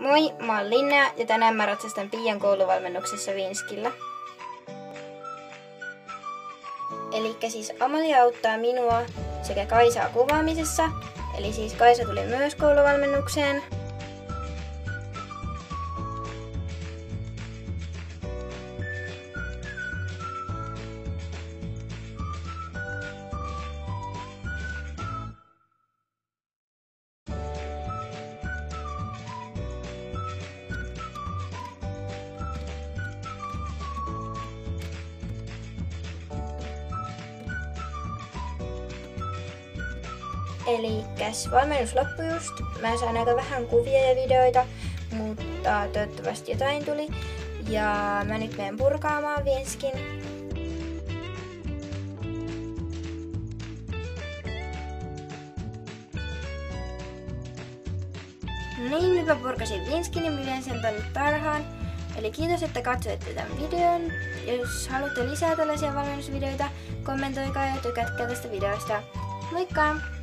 Moi, mä oon Linnea ja tänään mä ratsastan Piian kouluvalmennuksessa Vinskillä. Elikkä siis Amalia auttaa minua sekä Kaisaa kuvaamisessa. Eli siis Kaisa tuli myös kouluvalmennukseen. Elikkäs valmennus loppui just. Mä sain aika vähän kuvia ja videoita, mutta toivottavasti jotain tuli. Ja mä nyt menen purkaamaan Vinskin. No niin, nyt mä purkasin Vinskin ja mä vien sen tänne tarhaan. Eli kiitos, että katsoitte tämän videon. Jos haluatte lisää tällaisia valmennusvideoita, kommentoikaa ja tykätkää tästä videosta. Moikka!